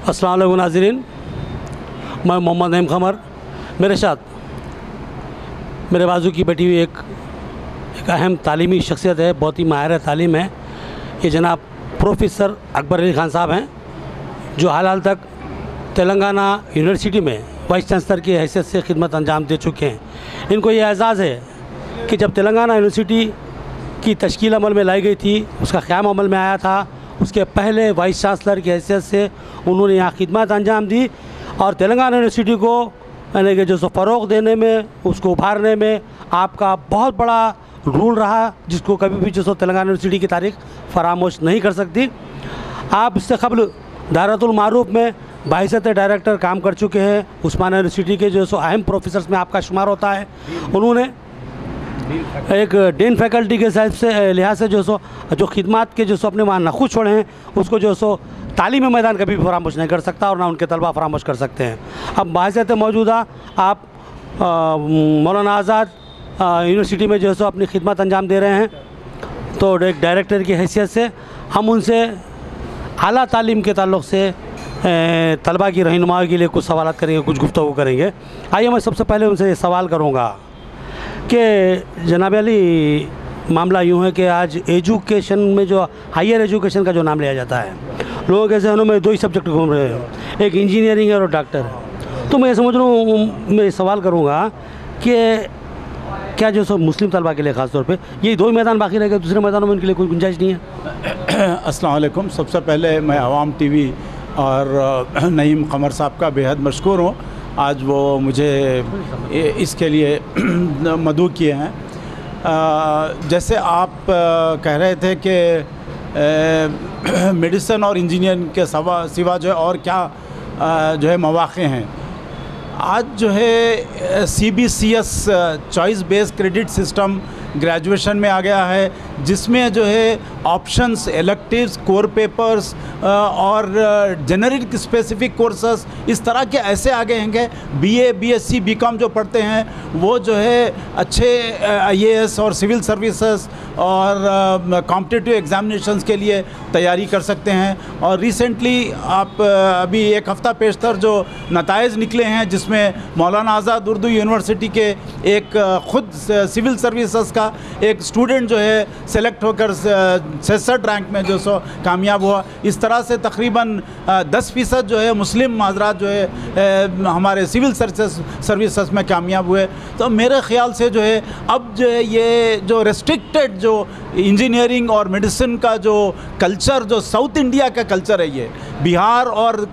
अस्सलाम वालेकुम नाज़रीन, मैं मोहम्मद नईम क़मर। मेरे साथ मेरे बाजू की बैठी हुई एक अहम तालीमी शख्सियत है, बहुत ही माहिर तालीम है। ये जनाब प्रोफेसर अकबर अली ख़ान साहब हैं, जो हाल तक तेलंगाना यूनिवर्सिटी में वाइस चांसलर की हैसियत से खिदमत अंजाम दे चुके हैं। इनको ये एज़ाज़ है कि जब तेलंगाना यूनिवर्सिटी की तश्कील अमल में लाई गई थी, उसका क़याम अमल में आया था, उसके पहले वाइस चांसलर की हैसियत से उन्होंने यहाँ खिदमत अंजाम दी और तेलंगाना यूनिवर्सिटी को यानी कि जो फ़रोग़ देने में, उसको उभारने में आपका बहुत बड़ा रोल रहा, जिसको कभी भी जो तेलंगाना यूनिवर्सिटी की तारीख़ फरामोश नहीं कर सकती। आप इससे क़ब्ल दायरतुल मारूफ़ में बाइसत डायरेक्टर काम कर चुके हैं। उस्मानिया यूनिवर्सिटी के जो अहम प्रोफेसर्स में आपका शुमार होता है। उन्होंने एक डीन फैकल्टी के साइड से लिहाज से जो खिदमत के अपने वहाँ नखूश छोड़े हैं, उसको तालीमी मैदान कभी भी फरामोश नहीं कर सकता और ना उनके तलबा फरामोश कर सकते हैं। अब बाहियत मौजूदा आप मौलाना आज़ाद यूनिवर्सिटी में अपनी खिदमत अंजाम दे रहे हैं, तो एक डायरेक्टर की हैसियत से हम उनसे आला तालीम के ताल्लुक़ से तलबा की रहनुमाई के लिए कुछ सवाल करेंगे, कुछ गुफ्तगू करेंगे। आइए मैं सबसे पहले उनसे ये सवाल करूँगा कि जनाब अली, मामला यूँ है कि आज एजुकेशन में जो हायर एजुकेशन का जो नाम लिया जाता है, लोगों के जहनों में दो ही सब्जेक्ट घूम रहे हैं, एक इंजीनियरिंग है और डॉक्टर है। तो मैं समझ रहा हूँ, मैं सवाल करूँगा कि क्या मुस्लिम तलबा के लिए ख़ास तौर पे ये दो ही मैदान बाकी रह गए, दूसरे मैदानों में इनके लिए कोई गुंजाइश नहीं है? अस्सलाम वालेकुम। सबसे पहले मैं अवाम टीवी और नईम क़मर साहब का बेहद मशकूर हूँ, आज वो मुझे इसके लिए मदऊ किए हैं। जैसे आप कह रहे थे कि मेडिसिन और इंजीनियरिंग के सिवा जो है और क्या जो है मौक़े हैं। आज जो है CBCS choice based credit system graduation में आ गया है, जिसमें जो है ऑप्शंस, इलेक्टिव्स, कोर पेपर्स और जेनरिक स्पेसिफिक कोर्सेस इस तरह के ऐसे आ गए हैं। BA, BSc, BCom जो पढ़ते हैं वो जो है अच्छे IAS और सिविल सर्विसेज और कॉम्पिटिटिव एग्जामिनेशंस के लिए तैयारी कर सकते हैं। और रिसेंटली आप अभी एक हफ़्ता पेशतर जो नताइज निकले हैं, जिसमें मौलाना आज़ाद उर्दू यूनिवर्सिटी के एक ख़ुद सिविल सर्विसेज का एक स्टूडेंट जो है सेलेक्ट होकर 66 रैंक में कामयाब हुआ। इस तरह से तकरीबन 10% जो है मुस्लिम हज़रात जो है हमारे सिविल सर्विसेज में कामयाब हुए। तो मेरे ख़्याल से जो है अब जो है ये जो रेस्ट्रिक्टेड जो इंजीनियरिंग और मेडिसिन का जो कल्चर, जो साउथ इंडिया का कल्चर है, ये बिहार और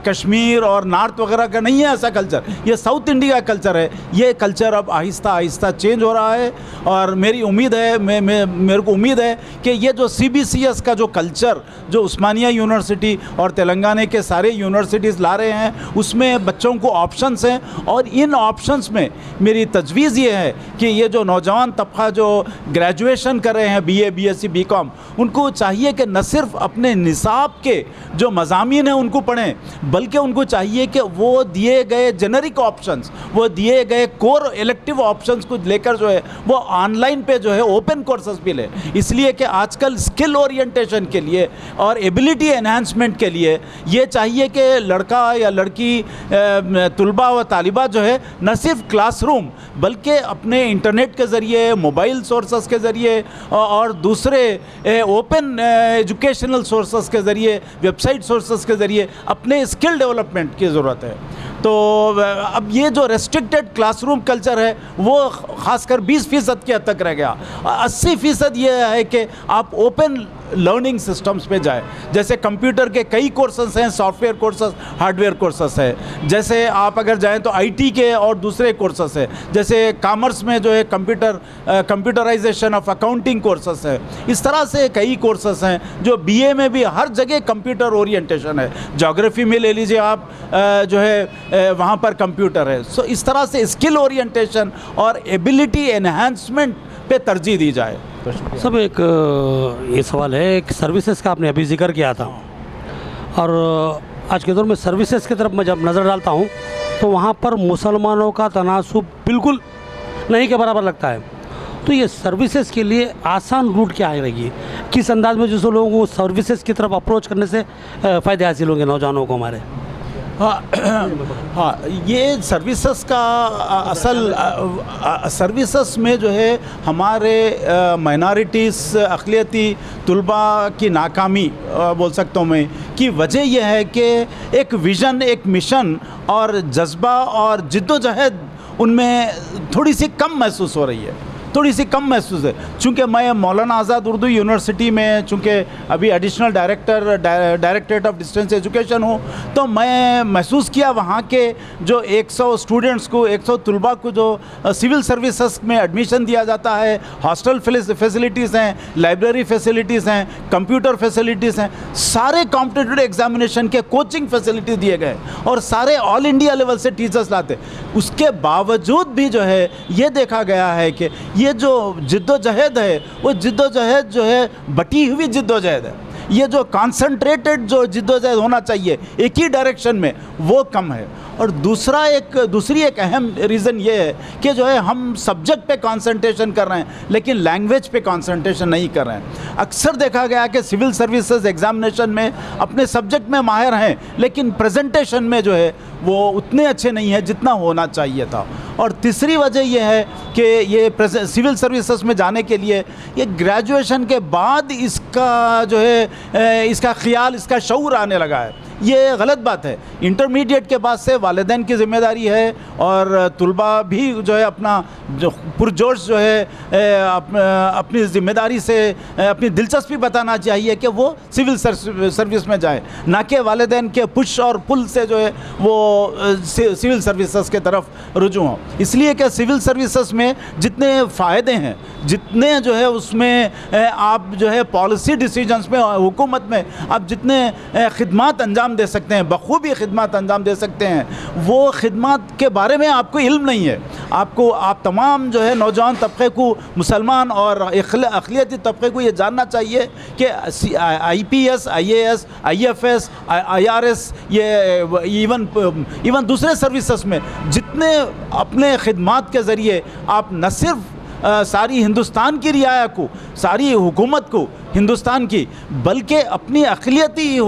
कश्मीर और नॉर्थ वगैरह का नहीं है ऐसा कल्चर, ये साउथ इंडिया का कल्चर है। ये कल्चर अब आहिस्ता आहिस्ता चेंज हो रहा है और मेरी उम्मीद है, मेरे को उम्मीद है कि ये जो CBCS का जो कल्चर जो उस्मानिया यूनिवर्सिटी और तेलंगाना के सारे यूनिवर्सिटीज़ ला रहे हैं, उसमें बच्चों को ऑप्शंस हैं। और इन ऑप्शंस में मेरी तजवीज़ ये है कि ये जो नौजवान तबका जो ग्रेजुएशन कर रहे हैं BA, BSc, BCom, उनको चाहिए कि न सिर्फ अपने निसाब के जो मज़ामीन हैं उनको पढ़ें, बल्कि उनको चाहिए कि वो दिए गए जेनरिक ऑप्शंस, वो दिए गए कोर इलेक्टिव ऑप्शंस को लेकर जो है वो ऑनलाइन पे जो है ओपन कोर्सेज भी ले। इसलिए कि आजकल स्किल ओरिएंटेशन के लिए और एबिलिटी एनहांसमेंट के लिए ये चाहिए कि लड़का या लड़की तुलबा व तालिबा जो है न सिर्फ क्लासरूम बल्कि अपने इंटरनेट के ज़रिए, मोबाइल सोर्सेस के ज़रिए और दूसरे ओपन एजुकेशनल सोर्सेस के ज़रिए, वेबसाइट सोर्सेस के ज़रिए अपने स्किल डेवलपमेंट की ज़रूरत है। तो अब ये जो रेस्ट्रिक्टेड क्लासरूम कल्चर है वो ख़ासकर 20% की हद तक रह गया। 80% ये है कि आप ओपन लर्निंग सिस्टम्स पे जाए। जैसे कंप्यूटर के कई कोर्सेस हैं, सॉफ्टवेयर कोर्सेस, हार्डवेयर कोर्सेस है। जैसे आप अगर जाएं तो IT के और दूसरे कोर्सेस है। जैसे कॉमर्स में जो है कंप्यूटराइजेशन ऑफ अकाउंटिंग कोर्सेस है। इस तरह से कई कोर्सेस हैं जो BA में भी हर जगह कंप्यूटर ओरिएंटेशन है। ज्योग्राफी में ले लीजिए आप, जो है वहाँ पर कंप्यूटर है। सो इस तरह से स्किल ओरिएंटेशन और एबिलिटी एनहांसमेंट पे तरजीह दी जाए। सब एक ये सवाल है कि सर्विसेज का आपने अभी जिक्र किया था, और आज के दौर में सर्विसेज की तरफ मैं जब नज़र डालता हूँ तो वहाँ पर मुसलमानों का तनासुब बिल्कुल नहीं के बराबर लगता है। तो ये सर्विसेज के लिए आसान रूट क्या रहेगी? किस अंदाज में जो सो लोगों को सर्विसेज की तरफ अप्रोच करने से फ़ायदे हासिल होंगे नौजवानों को हमारे? हाँ, ये सर्विसेज का असल सर्विसेज में जो है हमारे माइनॉरिटीज़ अक़लियती तुलबा की नाकामी बोल सकता हूँ मैं कि वजह यह है कि एक विज़न, एक मिशन और जज्बा और जिद्दोजहद उनमें थोड़ी सी कम महसूस हो रही है, थोड़ी सी कम महसूस है। चूँकि मैं मौलाना आज़ाद उर्दू यूनिवर्सिटी में चूँकि अभी additional directorate of distance education हूँ, तो मैं महसूस किया वहाँ के जो 100 स्टूडेंट्स को, 100 तुलबा को जो सिविल सर्विसेज में एडमिशन दिया जाता है, हॉस्टल फैसिलिटीज़ हैं, लाइब्रेरी फैसिलिटीज़ हैं, कंप्यूटर फैसिलिटीज़ हैं, सारे कॉम्पिटिटिव एग्जामिनेशन के कोचिंग फैसिलिटी दिए गए और सारे ऑल इंडिया लेवल से टीचर्स लाते। उसके बावजूद भी जो है ये देखा गया है कि ये जो जिद्दोजहद है वो जिद्दोजहद जो है बटी हुई जिद्दोजहद है। ये जो कॉन्सनट्रेटेड जो जिद्दोजहद होना चाहिए एक ही डायरेक्शन में, वो कम है। और दूसरी एक अहम रीज़न ये है कि जो है हम सब्जेक्ट पे कंसंट्रेशन कर रहे हैं लेकिन लैंग्वेज पे कंसंट्रेशन नहीं कर रहे हैं। अक्सर देखा गया कि सिविल सर्विसेज एग्जामिनेशन में अपने सब्जेक्ट में माहिर हैं लेकिन प्रेजेंटेशन में जो है वो उतने अच्छे नहीं है जितना होना चाहिए था। और तीसरी वजह यह है कि ये सिविल सर्विसेज में जाने के लिए ये ग्रेजुएशन के बाद इसका जो है इसका ख्याल, इसका शऊर आने लगा है। ये गलत बात है। इंटरमीडिएट के बाद से वालिदैन की ज़िम्मेदारी है और तुलबा भी जो है अपना जो पुरजोश जो है अपनी ज़िम्मेदारी से अपनी दिलचस्पी बताना चाहिए कि वो सिविल सर्विस में जाए, ना कि वालिदैन के पुश और पुल से जो है वो सिविल सर्विसेज के तरफ रुजू हों। इसलिए कि सिविल सर्विसेज में जितने फ़ायदे हैं, जितने जो है उसमें आप जो है पॉलिसी डिसीजंस में, हुकूमत में आप जितने खिदमात अंजाम दे सकते हैं, बखूबी खिदमत अंजाम दे सकते हैं, वो खिदमत के बारे में आपको इल्म नहीं है। आप तमाम जो है नौजवान तबके को, मुसलमान और अक़लियती तबके को ये जानना चाहिए कि IPS, IAS, IFS, IRS, ये इवन दूसरे सर्विसेज में जितने अपने खिदमत के ज़रिए आप न सिर्फ सारी हिंदुस्तान की रियाया को, सारी हुकूमत को हिंदुस्तान की, बल्कि अपनी अक़लियती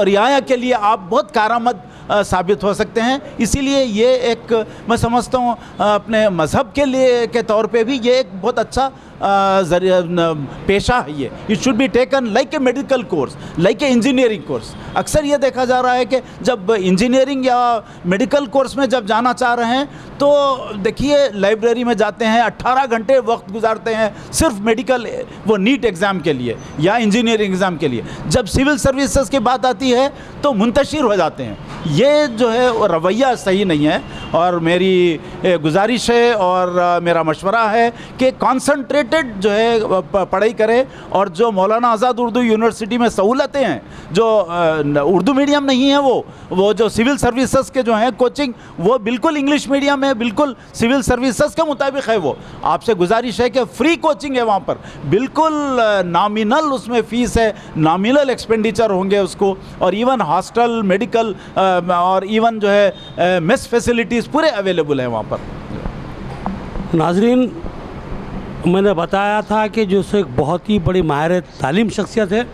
रियाया के लिए आप बहुत कारआमद साबित हो सकते हैं। इसीलिए ये एक मैं समझता हूँ अपने मज़हब के लिए के तौर पे भी ये एक बहुत अच्छा पेशा है। ये it should be taken like a medical course, like a engineering course. अक्सर ये देखा जा रहा है कि जब इंजीनियरिंग या मेडिकल कोर्स में जब जाना चाह रहे हैं तो देखिए लाइब्रेरी में जाते हैं, 18 घंटे वक्त गुजारते हैं सिर्फ मेडिकल वो नीट एग्ज़ाम के लिए या इंजीनियरिंग एग्ज़ाम के लिए। जब सिविल सर्विसेज की बात आती है तो मुंतशिर हो जाते हैं। ये जो है वो रवैया सही नहीं है और मेरी गुजारिश है और मेरा मशवरा है कि कॉन्सनट्रेटेड जो है पढ़ाई करें। और जो मौलाना आज़ाद उर्दू यूनिवर्सिटी में सहूलतें हैं, जो उर्दू मीडियम नहीं है, वो जो सिविल सर्विसेज के जो हैं कोचिंग, वो बिल्कुल इंग्लिश मीडियम है, बिल्कुल सिविल सर्विसेज के मुताबिक है। वो आपसे गुजारिश है कि फ्री कोचिंग है वहाँ पर, बिल्कुल नॉमिनल उसमें फ़ीस है, नॉमिनल एक्सपेंडिचर होंगे उसको, और इवन हॉस्टल, मेडिकल और इवन जो है मेस फैसिलिटीज़ पूरे अवेलेबल हैं वहाँ पर। नाजरीन, मैंने बताया था कि जो सो एक बहुत ही बड़ी माहिर तालीम शख्सियत है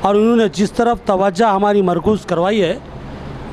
और उन्होंने जिस तरफ तवज्जो हमारी मरकूज़ करवाई है,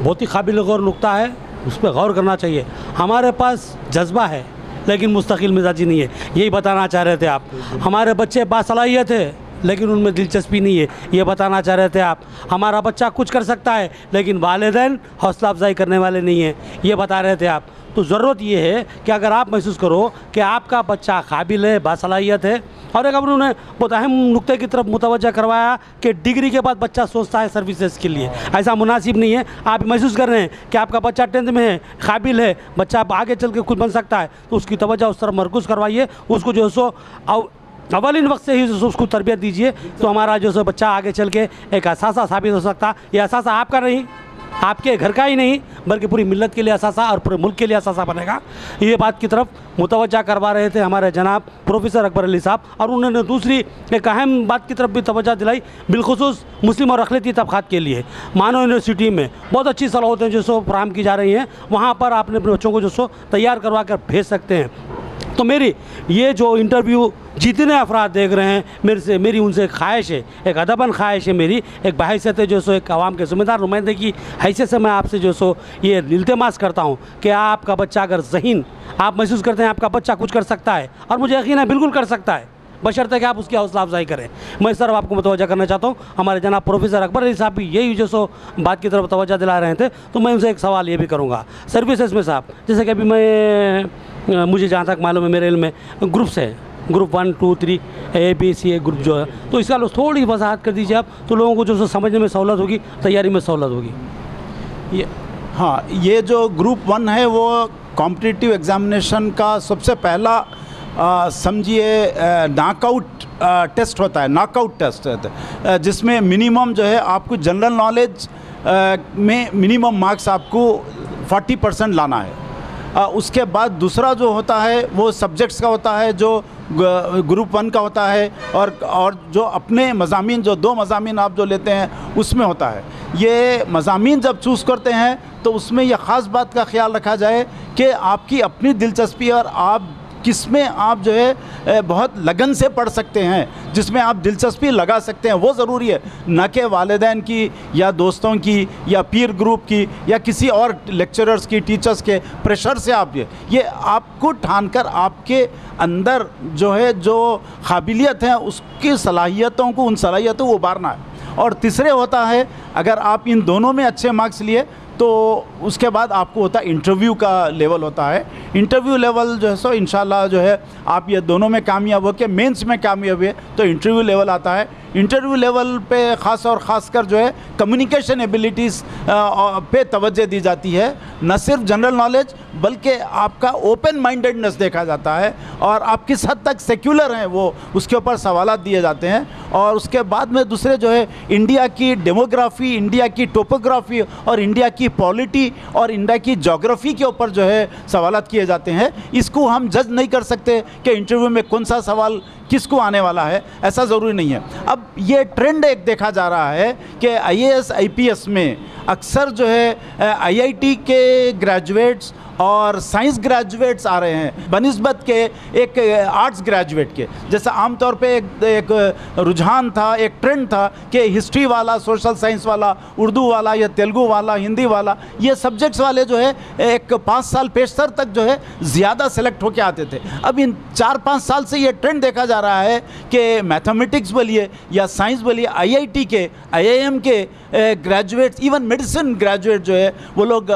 बहुत ही काबिल गौर नुक्ता है, उस पर गौर करना चाहिए। हमारे पास जज्बा है लेकिन मुस्तकिल मिजाजी नहीं है, यही बताना चाह रहे थे आप। हमारे बच्चे बासलाहियत है लेकिन उनमें दिलचस्पी नहीं है, ये बताना चाह रहे थे आप। हमारा बच्चा कुछ कर सकता है लेकिन वालिदैन हौसला अफजाई करने वाले नहीं हैं, ये बता रहे थे आप। तो ज़रूरत ये है कि अगर आप महसूस करो कि आपका बच्चा काबिल है, बासलाहियत है, और एक उन्होंने बहुत अहम नुक्ते की तरफ मुतवज्जा करवाया कि डिग्री के बाद बच्चा सोचता है सर्विसेज के लिए, ऐसा मुनासिब नहीं है। आप महसूस कर रहे हैं कि आपका बच्चा 10th में है, काबिल है, बच्चा आगे चल के खुद बन सकता है, तो उसकी तवज्जो उस तरफ मरकूज़ करवाइए, उसको जो है सो अवलिन वक्त से ही उसको तरबियत दीजिए, तो हमारा जो सो बच्चा आगे चल के एक असासा साबित हो सकता। ये असासा आपका नहीं, आपके घर का ही नहीं, बल्कि पूरी मिल्लत के लिए असासा और पूरे मुल्क के लिए असासा बनेगा। ये बात की तरफ मुतवज्जा करवा रहे थे हमारे जनाब प्रोफेसर अकबर अली साहब, और उन्होंने दूसरी एक अहम बात की तरफ भी तवज्जो दिलाई, बिलखुसूस मुस्लिम और अक़लियती तबक़ात के लिए। मानो यूनिवर्सिटी में बहुत अच्छी सलाहियतें जो सो फराहम की जा रही हैं, वहाँ पर आपने अपने बच्चों को जो सो तैयार करवा कर भेज सकते हैं। तो मेरी ये जो इंटरव्यू जितने अफराद देख रहे हैं, मेरी उनसे ख्वाहिश है, एक अदबन ख्वाहिश है मेरी, एक बहैसियत है जो सो एक आवाम के ज़िम्मेदार नुमाइंदे की हैसियत से मैं आपसे जो सो ये इल्तिमास करता हूँ कि आपका बच्चा अगर ज़हीन आप महसूस करते हैं आपका बच्चा कुछ कर सकता है, और मुझे यकीन है बिल्कुल कर सकता है, बशर्ते कि आप उसकी हौसला अफजाई करें। मैं इस तरफ आपको मुतवज्जा करना चाहता हूँ। हमारे जनाब प्रोफेसर अकबर अली साहब भी यही जो सो बात की तरफ तवज्जो दिला रहे थे, तो मैं उनसे एक सवाल ये भी करूँगा सर्विसेज में साहब, जैसे कि अभी मुझे जहाँ तक मालूम है मेरे इल्म में ग्रुप्स है, ग्रुप 1, 2, 3 ABC ग्रुप जो है, तो इसका थोड़ी वजाहत कर दीजिए आप, तो लोगों को जो सो समझने में सहूलत होगी, तैयारी में सहूलत होगी। ये जो ग्रुप 1 है वो कॉम्पिटिटिव एग्जामिनेशन का सबसे पहला समझिए नॉकआउट टेस्ट होता है, नॉकआउट टेस्ट होता है, जिसमें मिनिमम जो है आपको जनरल नॉलेज में मिनिमम मार्क्स आपको 40% लाना है। उसके बाद दूसरा जो होता है वो सब्जेक्ट्स का होता है जो ग्रुप 1 का होता है, और जो अपने मज़ामीन जो 2 मज़ामीन आप जो लेते हैं उसमें होता है। ये मज़ामीन जब चूज़ करते हैं तो उसमें यह ख़ास बात का ख्याल रखा जाए कि आपकी अपनी दिलचस्पी और आप किसमें आप जो है बहुत लगन से पढ़ सकते हैं, जिसमें आप दिलचस्पी लगा सकते हैं, वो ज़रूरी है, न कि वालिदैन की या दोस्तों की या पीर ग्रुप की या किसी और लेक्चरर्स की, टीचर्स के प्रेशर से आप ये आपको ठान कर आपके अंदर जो है जो काबिलियत है उसकी सलाहियतों को, उन सलाहियतों को उभारना है। और तीसरे होता है अगर आप इन दोनों में अच्छे मार्क्स लिए तो उसके बाद आपको होता है इंटरव्यू का लेवल होता है। इंटरव्यू लेवल जो है सो इंशाल्लाह जो है आप ये दोनों में कामयाब हो के मेंस में कामयाब हुए तो इंटरव्यू लेवल आता है। इंटरव्यू लेवल पे ख़ास कर जो है कम्युनिकेशन एबिलिटीज़ पे तवज्जो दी जाती है, न सिर्फ जनरल नॉलेज बल्कि आपका ओपन माइंडेडनेस देखा जाता है और आप किस हद तक सेक्युलर हैं वो उसके ऊपर सवालात दिए जाते हैं। और उसके बाद में दूसरे जो है इंडिया की डेमोग्राफ़ी, इंडिया की टोपोग्राफ़ी और इंडिया की पॉलिटी और इंडिया की जोग्राफ़ी के ऊपर जो है सवालात किए जाते हैं। इसको हम जज नहीं कर सकते कि इंटरव्यू में कौन सा सवाल किसको आने वाला है, ऐसा ज़रूरी नहीं है। अब ये ट्रेंड एक देखा जा रहा है कि IAS IPS में अक्सर जो है IIT के ग्रेजुएट्स और साइंस ग्रेजुएट्स आ रहे हैं बनिस्बत के एक आर्ट्स ग्रेजुएट के। जैसे आमतौर पे एक रुझान था, एक ट्रेंड था कि हिस्ट्री वाला, सोशल साइंस वाला, उर्दू वाला या तेलुगु वाला, हिंदी वाला, ये सब्जेक्ट्स वाले जो है एक 5 साल पेशतर तक जो है ज़्यादा सेलेक्ट होके आते थे। अब इन 4-5 साल से ये ट्रेंड देखा जा रहा है कि मैथमेटिक्स बोलिए या साइंस बोलिए, IIT के, IIM के ग्रेजुएट्स, इवन मेडिसिन ग्रेजुएट जो है वो लोग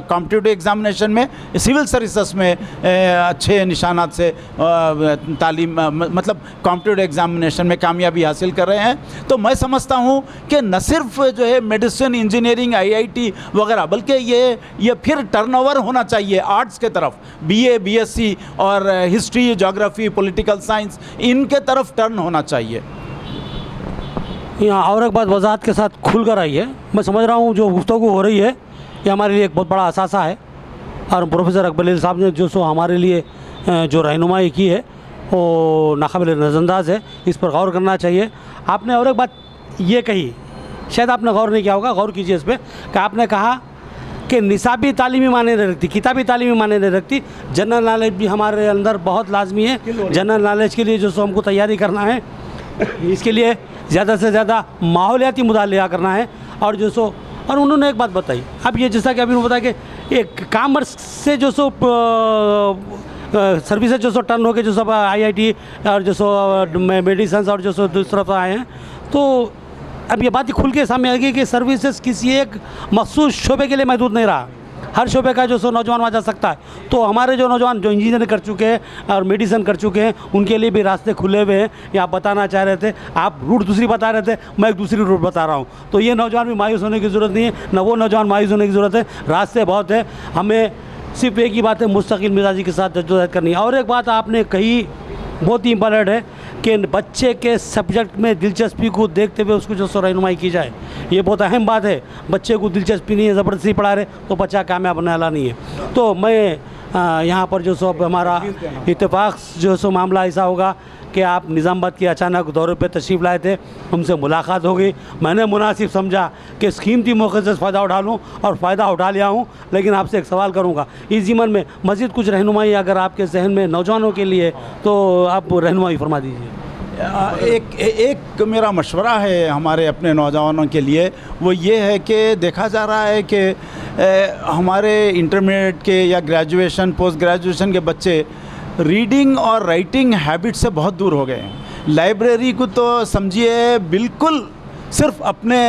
कॉम्पिटिटिव एग्जामिनेशन में, सिविल सर्विसेज में अच्छे निशानात से तालीम मतलब कॉम्पिटिटिव एग्जामिनेशन में कामयाबी हासिल कर रहे हैं। तो मैं समझता हूँ कि न सिर्फ जो है मेडिसिन, इंजीनियरिंग, IIT वगैरह, बल्कि ये फिर टर्नओवर होना चाहिए आर्ट्स के तरफ, BA, BSc और हिस्ट्री, जोग्राफ़ी, पॉलिटिकल साइंस, इनके तरफ टर्न होना चाहिए। यहाँ और एक बात वजाहत के साथ खुल कर आई है। मैं समझ रहा हूँ जो गुफ्तगू हो रही है ये हमारे लिए एक बहुत बड़ा असासा है, और प्रोफेसर अकबर अली साहब ने जो सो हमारे लिए जो रहनुमाई की है वो नाकाबिल नज़रअंदाज है, इस पर गौर करना चाहिए। आपने और एक बात ये कही, शायद आपने गौर नहीं किया होगा, गौर कीजिए इस पर, कि आपने कहा कि निसाबी तालीमी माने नहीं रखती, किताबी तालीमी माने नहीं रखती, जनरल नॉलेज भी हमारे अंदर बहुत लाजमी है। जनरल नॉलेज के लिए जो सो हमको तैयारी करना है, इसके लिए ज़्यादा से ज़्यादा माहौलियाती मुतालिया करना है। और जो सो, और उन्होंने एक बात बताई, अब ये जैसा कि अभी उन्होंने बताया कि एक कॉमर्स से जो सो सर्विसेज जो सो टर्न हो के जो सब IIT और जो सो मेडिसिन और जो सो दूसरी तरफ आए हैं, तो अब ये बात ही खुल के सामने आ गई कि सर्विसेज किसी एक मखसूस शोबे के लिए महदूद नहीं रहा, हर शोबे का जो सो नौजवान वहाँ जा सकता है। तो हमारे जो नौजवान जो इंजीनियर कर चुके हैं और मेडिसिन कर चुके हैं उनके लिए भी रास्ते खुले हुए हैं। ये आप बताना चाह रहे थे, आप रूट दूसरी बता रहे थे, मैं एक दूसरी रूट बता रहा हूँ। तो ये नौजवान भी मायूस होने की ज़रूरत नहीं है, ना वो नौजवान मायूस होने की ज़रूरत है, रास्ते बहुत है। हमें सिर्फ एक ही बात है, मुस्तकिल मिजाजी के साथ जद्दोजहद करनी है। और एक बात आपने कही बहुत ही इंपॉर्टेंट है कि बच्चे के सब्जेक्ट में दिलचस्पी को देखते हुए उसको जो सो रहनुमाई की जाए, ये बहुत अहम बात है। बच्चे को दिलचस्पी नहीं है, ज़बरदस्ती पढ़ा रहे तो बच्चा कामयाब होने वाला नहीं है। तो मैं यहाँ पर जो सो हमारा इत्तेफाक जो सो मामला ऐसा होगा कि आप निज़ामाबाद के अचानक दौरे पे तशरीफ़ लाए थे, हमसे मुलाकात हो गई। मैंने मुनासिब समझा कि इस कीमती मौके से फ़ायदा उठा लूँ और फ़ायदा उठा लिया हूँ। लेकिन आपसे एक सवाल करूँगा, इस ज़िमन में मज़ीद कुछ रहनुमाई अगर आपके जहन में नौजवानों के लिए, तो आप रहनुमाई फरमा दीजिए। एक मेरा मशवरा है हमारे अपने नौजवानों के लिए, वो ये है कि देखा जा रहा है कि हमारे इंटरमीडिएट के या ग्रेजुएशन पोस्ट ग्रेजुएशन के बच्चे रीडिंग और राइटिंग हैबिट से बहुत दूर हो गए हैं। लाइब्रेरी को तो समझिए बिल्कुल सिर्फ अपने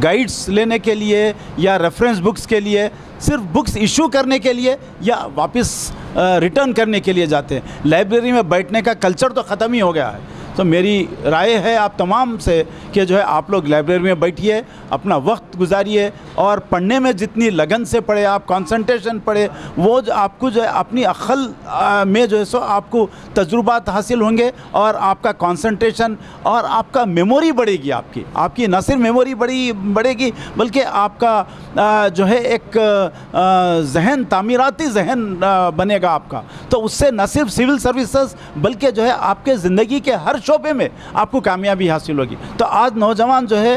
गाइड्स लेने के लिए या रेफरेंस बुक्स के लिए, सिर्फ बुक्स इशू करने के लिए या वापस रिटर्न करने के लिए जाते हैं। लाइब्रेरी में बैठने का कल्चर तो ख़त्म ही हो गया है। तो मेरी राय है आप तमाम से कि जो है आप लोग लाइब्रेरी में बैठिए, अपना वक्त गुजारिए और पढ़ने में जितनी लगन से पढ़े, आप कंसंट्रेशन पढ़े, वो जो आपको जो है अपनी अक्ल में जो है सो आपको तजुर्बात हासिल होंगे और आपका कंसंट्रेशन और आपका मेमोरी बढ़ेगी। आपकी न सिर्फ मेमोरी बढ़ेगी बल्कि आपका जो है एक जहन, तामीराती जहन बनेगा आपका। तो उससे न सिर्फ सिविल सर्विसेज बल्कि जो है आपके ज़िंदगी के हर शोबे में आपको कामयाबी हासिल होगी। तो आज नौजवान जो है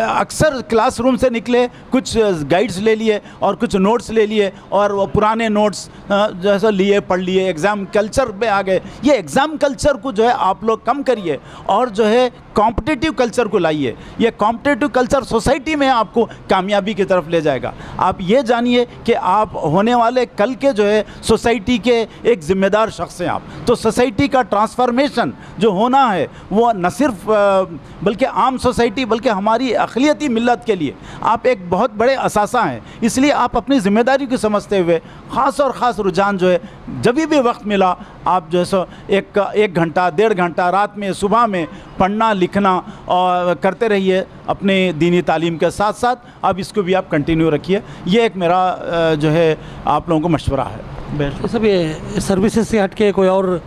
अक्सर क्लासरूम से निकले, कुछ गाइड्स ले लिए और कुछ नोट्स ले लिए और वो पुराने नोट्स जैसा लिए पढ़ लिए, एग्ज़ाम कल्चर में आ गए। ये एग्ज़ाम कल्चर को जो है आप लोग कम करिए और जो है कॉम्पिटिटिव कल्चर को लाइए। ये कॉम्पिटिटिव कल्चर सोसाइटी में आपको कामयाबी की तरफ ले जाएगा। आप ये जानिए कि आप होने वाले कल के जो है सोसाइटी के एक ज़िम्मेदार शख्स हैं आप। तो सोसाइटी का ट्रांसफॉर्मेशन जो होना है वो न सिर्फ बल्कि आम सोसाइटी बल्कि हमारी अक़लियती मिल्लत के लिए आप एक बहुत बड़े असासा हैं। इसलिए आप अपनी ज़िम्मेदारी को समझते हुए ख़ास और ख़ास रुझान जो है जब भी वक्त मिला आप जो है सो एक घंटा 1.5 घंटा रात में सुबह में पढ़ना लिखना और करते रहिए। अपने दीनी तालीम के साथ साथ अब इसको भी आप कंटिन्यू रखिए। ये एक मेरा जो है आप लोगों को मशवरा है। तो सब ये सर्विसेज से हट के कोई और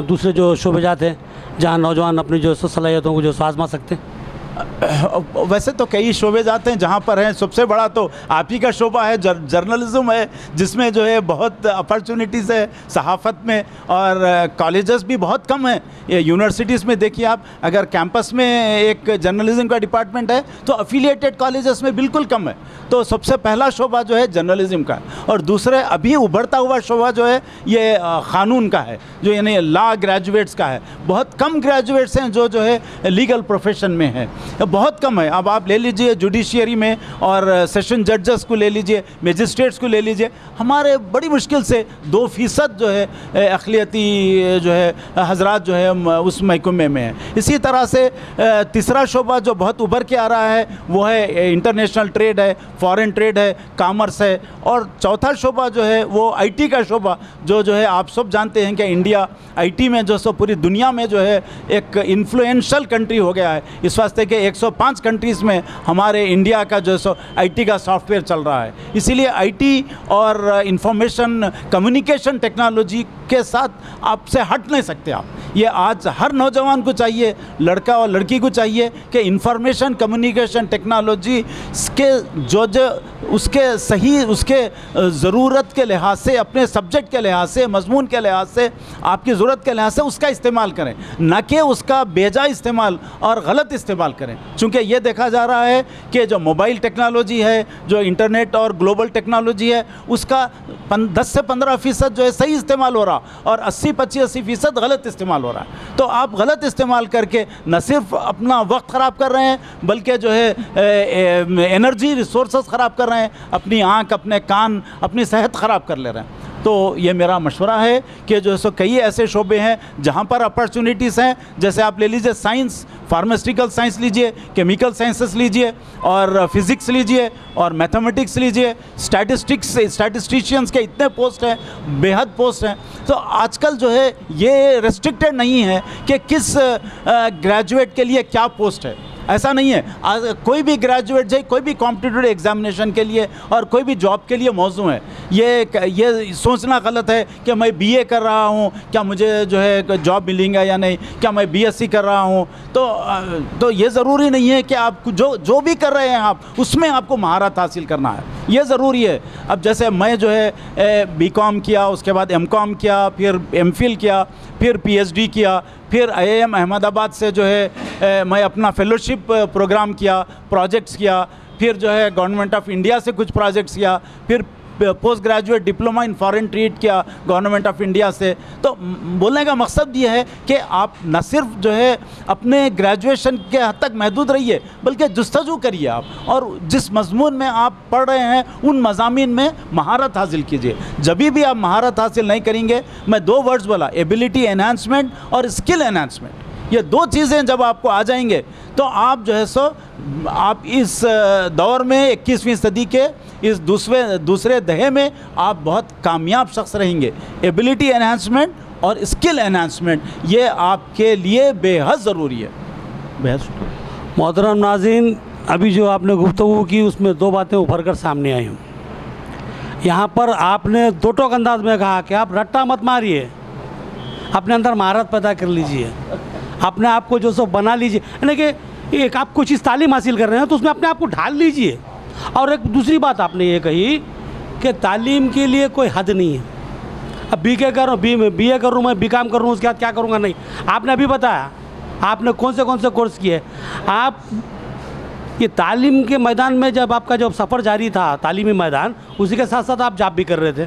दूसरे जो शोबेजात हैं जहाँ नौजवान अपनी जो सलाहियतों को जो आजमा सकते हैं? वैसे तो कई शोबे जाते हैं जहाँ पर हैं। सबसे बड़ा तो आप ही का शोबा है, जर्नलिज़्म है, जिसमें जो है बहुत अपॉर्चुनिटीज़ है सहाफ़त में। और कॉलेजेस भी बहुत कम हैं। ये यूनिवर्सिटीज़ में देखिए आप, अगर कैंपस में एक जर्नलिज़्म का डिपार्टमेंट है तो अफिलिएटेड कॉलेजेस में बिल्कुल कम है। तो सबसे पहला शोबा जो है जर्नलिज़्म का है। और दूसरे अभी उभरता हुआ शोबा जो है ये क़ानून का है, जो यानी लॉ ग्रेजुएट्स का है। बहुत कम ग्रेजुएट्स हैं जो है लीगल प्रोफेशन में है, बहुत कम है। अब आप ले लीजिए जुडिशियरी में और सेशन जजेस को ले लीजिए, मजिस्ट्रेट्स को ले लीजिए, हमारे बड़ी मुश्किल से 2% जो है अक़लियती जो है हजरात जो है उस महकमे में है। इसी तरह से तीसरा शोबा जो बहुत उभर के आ रहा है वो है इंटरनेशनल ट्रेड है, फॉरेन ट्रेड है, कॉमर्स है। और चौथा शोबा जो है वो आईटी का शोबा, जो है आप सब जानते हैं कि इंडिया आईटी में जो सो पूरी दुनिया में जो है एक इन्फ्लुएंशियल कंट्री हो गया है। इस वास्ते के 105 कंट्रीज़ में हमारे इंडिया का जो सो आईटी का सॉफ्टवेयर चल रहा है। इसीलिए आईटी और इंफॉर्मेशन कम्युनिकेशन टेक्नोलॉजी के साथ आपसे हट नहीं सकते आप। ये आज हर नौजवान को चाहिए, लड़का और लड़की को चाहिए कि इंफॉर्मेशन कम्युनिकेशन टेक्नोलॉजी के जो उसके सही उसके ज़रूरत के लिहाज से, अपने सब्जेक्ट के लिहाज से, मजमून के लिहाज से, आपकी ज़रूरत के लिहाज से उसका इस्तेमाल करें, न कि उसका बेजा इस्तेमाल और गलत इस्तेमाल करें। चूँकि ये देखा जा रहा है कि जो मोबाइल टेक्नोलॉजी है, जो इंटरनेट और ग्लोबल टेक्नोलॉजी है, उसका 10 से 15% जो है सही इस्तेमाल हो रहा और 80-85% गलत इस्तेमाल हो रहा है। तो आप गलत इस्तेमाल करके न सिर्फ अपना वक्त ख़राब कर रहे हैं बल्कि जो है एनर्जी रिसोर्सेज ख़राब कर रहे हैं, अपनी आँख, अपने कान, अपनी सेहत ख़राब कर ले रहे हैं। तो ये मेरा मशवरा है कि जो सो कई ऐसे शोबे हैं जहाँ पर अपॉर्चुनिटीज़ हैं। जैसे आप ले लीजिए साइंस, फार्मास्यूटिकल साइंस लीजिए, केमिकल साइंसेस लीजिए और फिज़िक्स लीजिए और मैथमेटिक्स लीजिए, स्टैटिस्टिशियंस के इतने पोस्ट हैं, बेहद पोस्ट हैं। तो आजकल जो है ये रेस्ट्रिक्टेड नहीं है कि किस ग्रेजुएट के लिए क्या पोस्ट है, ऐसा नहीं है। आज कोई भी ग्रेजुएट जाए, कोई भी कॉम्पिटिटिव एग्जामिनेशन के लिए और कोई भी जॉब के लिए मौजू है। ये सोचना गलत है कि मैं बीए कर रहा हूँ, क्या मुझे जो है जॉब मिलेगा या नहीं, क्या मैं बीएससी कर रहा हूँ। तो ये ज़रूरी नहीं है कि आप जो भी कर रहे हैं आप उसमें आपको महारत हासिल करना है, ये ज़रूरी है। अब जैसे मैं जो है बीकॉम किया, उसके बाद एमकॉम किया, फिर एमफिल किया, फिर पीएचडी किया, फिर IIM अहमदाबाद से जो है मैं अपना फेलोशिप प्रोग्राम किया, प्रोजेक्ट्स किया, फिर जो है गवर्नमेंट ऑफ इंडिया से कुछ प्रोजेक्ट्स किया, फिर post graduate diploma in foreign trade किया गवर्नमेंट ऑफ इंडिया से। तो बोलने का मकसद ये है कि आप न सिर्फ जो है अपने ग्रेजुएशन के हद तक महदूद रहिए, बल्कि जुस्तजू करिए आप, और जिस मजमून में आप पढ़ रहे हैं उन मज़ामीन में महारत हासिल कीजिए। जब भी आप महारत हासिल नहीं करेंगे, मैं 2 वर्ड्स बोला, एबिलिटी एनहांसमेंट और स्किल एनहांसमेंट, ये 2 चीज़ें जब आपको आ जाएंगे तो आप जो है सो आप इस दौर में 21वीं सदी के इस दूसरे दहे में आप बहुत कामयाब शख्स रहेंगे। एबिलिटी एनहांसमेंट और स्किल एनहांसमेंट ये आपके लिए बेहद ज़रूरी है। बेहद मोहतरम नाज़रीन, अभी जो आपने गुफ्तगू की उसमें 2 बातें उभर कर सामने आई हूँ। यहाँ पर आपने 2 टोक अंदाज में कहा कि आप रट्टा मत मारिए, अपने अंदर महारत पैदा कर लीजिए, अपने आप को जो सो बना लीजिए। यानी कि एक आप कुछ चीज़ तालीम हासिल कर रहे हैं तो उसमें अपने आप को ढाल लीजिए। और एक दूसरी बात आपने ये कही कि तालीम के लिए कोई हद नहीं है। अब BK कर रहा हूँ, BA कर रहा हूँ, मैं BCom कर रहा हूँ, उसके बाद क्या करूँगा नहीं। आपने अभी बताया आपने कौन से कोर्स किए। आप ये तालीम के मैदान में जब आपका जब सफ़र जारी था तालीमी मैदान, उसी के साथ साथ आप जॉब भी कर रहे थे,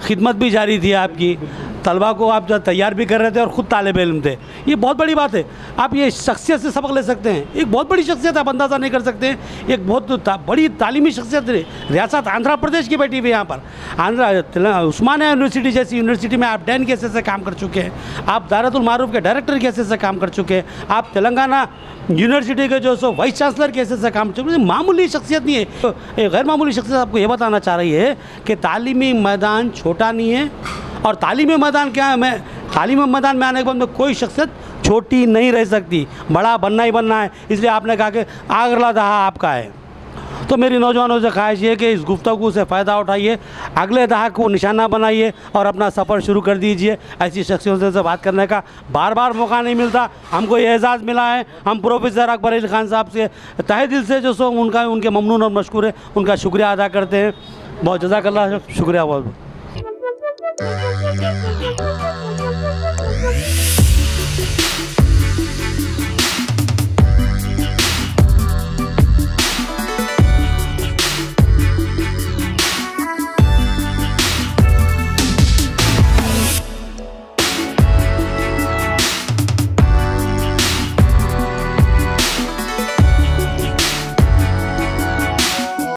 खिदमत भी जारी थी आपकी, तलबा को आप जो तैयार भी कर रहे थे और ख़ुद तालिब इल्म थे। ये बहुत बड़ी बात है। आप ये शख्सियत से सबक ले सकते हैं। एक बहुत बड़ी शख्सियत आप अंदाज़ा नहीं कर सकते हैं। एक बहुत बड़ी तालीमी शख्सियत रियासत आंध्र प्रदेश की बैठी हुई यहाँ पर उस्मानिया यूनिवर्सिटी जैसी यूनिवर्सिटी में आप डैन के हैसियत से काम कर चुके हैं, आप दारतुल मारूफ के डायरेक्टर के हैसियत से काम कर चुके हैं, आप तेलंगाना यूनिवर्सिटी के जो सो वाइस चांसलर के हैसियत से काम कर चुके हैं। मामूली शख्सियत नहीं है, तो एक गैर मामूली शख्सियत आपको ये बताना चाह रही है कि तालीमी मैदान छोटा नहीं है। और तालीमी मैदान क्या है, मैं तालीमी मैदान में आने के बाद में कोई शख्सियत छोटी नहीं रह सकती, बड़ा बनना ही बनना है। इसलिए आपने कहा कि अगला दहा आपका है। तो मेरी नौजवानों से ख्वाहिश है कि इस गुफ्तगू से फ़ायदा उठाइए, अगले दहाक को निशाना बनाइए और अपना सफ़र शुरू कर दीजिए। ऐसी शख्सियतों से बात करने का बार बार मौका नहीं मिलता। हमको ये एजाज़ मिला है। हम प्रोफेसर अकबर अली खान साहब से तहे दिल से जो सो उनके ममनून और मशकूर है, उनका शुक्रिया अदा करते हैं। बहुत जज़ाकल्लाह, शुक्रिया बहुत।